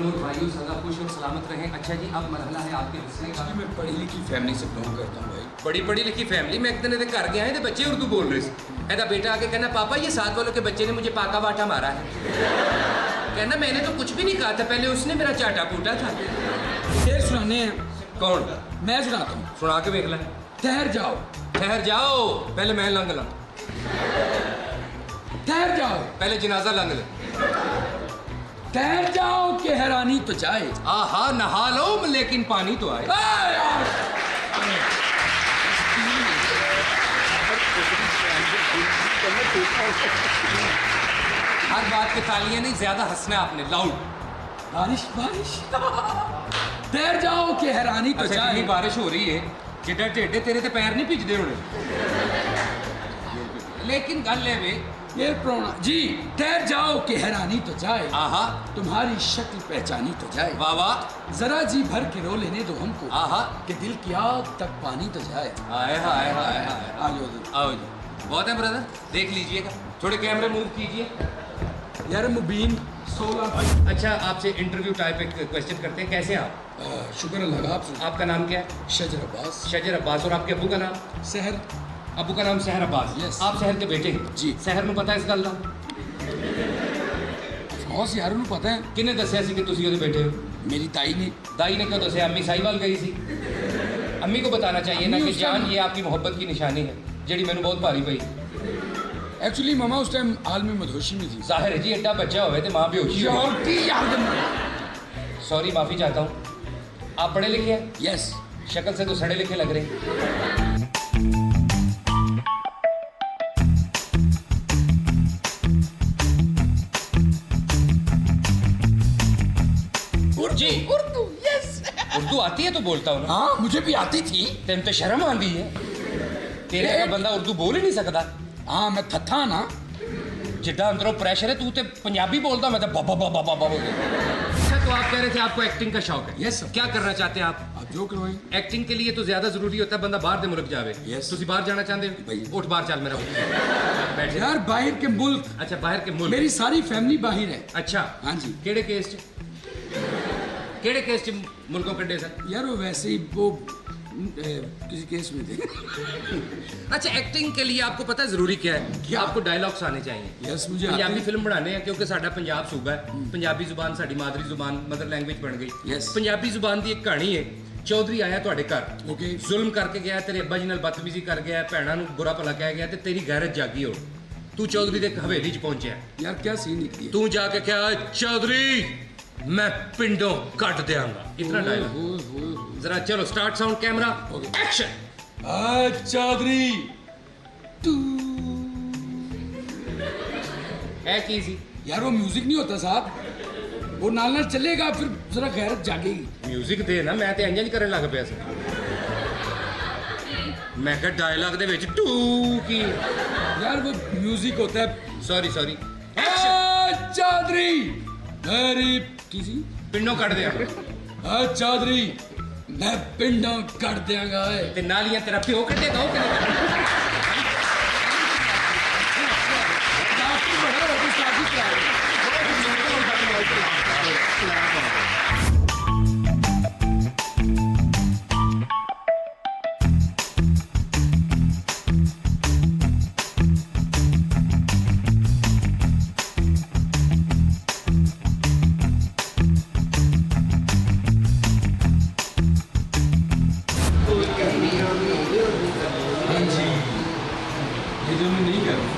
बहनों और भाइयों सदा खुश और सलामत रहें। अच्छा जी, अब मरहला है आपके हंसने का। मैं पढ़ी लिखी फैमिली से बिलोंग करता हूँ भाई। बड़ी पढ़ी लिखी फैमिली। मैं एक दिन ਇਹਦੇ घर गया है तो बच्चे उर्दू बोल रहे थे। ऐसा बेटा आके कहना पापा ये साथ वालों के बच्चे ने मुझे पाका बाटा मारा है। कहना मैंने तो कुछ भी नहीं कहा था, पहले उसने मेरा चाटा कूटा था। शेर सुनाने हैं। कौन? मैं सुनाता हूँ। सुना के देख ले। ठहर जाओ, ठहर जाओ, पहले मैं लंघ ला। ठहर जाओ, पहले जनाजा लंघ ले। ठहर जाओ कि हैरानी तो जाए। आहा नहा लो लेकिन पानी तो आए। हर बात की तालियां नहीं, ज्यादा हंसना आपने। लाउड। बारिश बारिश। ठहर जाओ कि हैरानी तो अच्छा, जाए। इतनी बारिश हो रही है जिड्डा टेढ़े तेरे ते पैर नहीं भिजदे होने। लेकिन गल है वे ये प्रोना जी, ठहर जाओ कि हैरानी तो जाए। आहा तुम्हारी शक्ल पहचानी तो जाए। वाह वाह। जरा जी भर के रो लेने दो हमको, आहा कि दिल की आग तक पानी तो जाए। हाय हाय हाय हाय। आ जाओ। आओ जी, बहुत है ब्रदर, देख लीजिएगा। थोड़े कैमरे मूव कीजिए। यार मुबीन 16। अच्छा, आपसे इंटरव्यू टाइप एक क्वेश्चन करते हैं। कैसे हैं आप? शुक्र अल्लाह। आप आपका नाम क्या है? शजर अब्बास। शजर अब्बास। और आपके अबू का नाम? शहर। अबू का नाम सहर अब्बास। Yes. आप शहर के बेटे हैं जी। शहर ਨੂੰ पता इस गल का? बहुत यार उन्हें पता है। किन्ने दसिया सी कि तुसी ਉਹਦੇ बेटे हो? मेरी ताई ने। दाई ने क्यों दसिया? अम्मी साहिवाल गई सी। अम्मी को बताना चाहिए ना अम्मी कि उस जान टाइम- ये आपकी मोहब्बत की निशानी है जेड़ी मैंने बहुत भारी पई। एक्चुअली मामा उस टाइम आलमी मदहोशी में थी। जाहिर है जी, एड्डा बच्चा होवे ते मां बेहोशी हो। यार की याद। सॉरी, माफी चाहता हूँ। आप पढ़े लिखे हैं? यस। शक्ल से तो सड़े लिखे लग रहे हैं। जी उर्दू। यस। उर्दू आती है तो बोलता हूँ ना। हाँ मुझे भी आती थी। तेन तो शर्म आंदी है। तेरे का बंदा उर्दू बोल ही नहीं सकता। हाँ मैं थथा ना। जिद्दा अंदरों प्रेशर है, तू तो पंजाबी बोलता, मैं तो बाबा बाबा बाबा बोल। अच्छा, तो आप कह रहे थे आपको एक्टिंग का शौक है? Yes, sir. क्या करना चाहते हैं आप? आप जो करवाएं। एक्टिंग के लिए तो ज्यादा जरूरी होता है बंदा बाहर दे मुल्क जावे। Yes. तुसी बाहर जाना चाहते हो? भाई। उठ बाहर चल मेरा बैठ जा। यार बाहर के मुल्क। अच्छा, बाहर के मुल्क। मेरी सारी फैमिली बाहर है। अच्छा हाँ जी। केड़े केस च केड़े केस च मुल्कों कड्डे सर? यार वो वैसे ही वो किसी केस में थे। अच्छा, एक्टिंग के लिए आपको पता है जरूरी क्या है? क्या? आपको डायलॉग्स आने चाहिए। यस मुझे पंजाबी आते फिल्म बनाने हैं क्योंकि साडा पंजाब सूबा है। पंजाबी जुबान साडी मादरी जुबान, मदर लैंग्वेज बन गई। Yes. पंजाबी जुबान दी एक कहानी है। चौधरी आया ਤੁਹਾਡੇ ਘਰ, Okay. जुल्म करके गया, तेरे अब्बा जी नाल बदतमीजी कर गया, भैणां ਨੂੰ बुरा भला कह गया, ते तेरी गैरत जागी हो। तू चौधरी दे हवेली च पहुंचया। यार क्या सीन निकली तू जाके क्या, चौधरी मैं पिंडों कट देंगा। इतना डायलॉग। जरा चलो start, sound camera action. Chaudhary तू। है की सी? यार वो म्यूजिक नहीं होता साहब, वो नाल नाल चलेगा फिर जरा गैरत जागेगी। म्यूजिक दे ना, मैं ते इंज करन लग पिया सी। मैं कहा डायलॉग दे विच टू की। यार वो म्यूजिक होता है। Sorry sorry. चौधरी मेरी किसी पिंडों कट देंगा। चौधरी मैं पिंडों कट देंगा। ते नालियां तेरा प्यो कटेगा। हाँ जी, ये जो मैं नहीं कर रहा।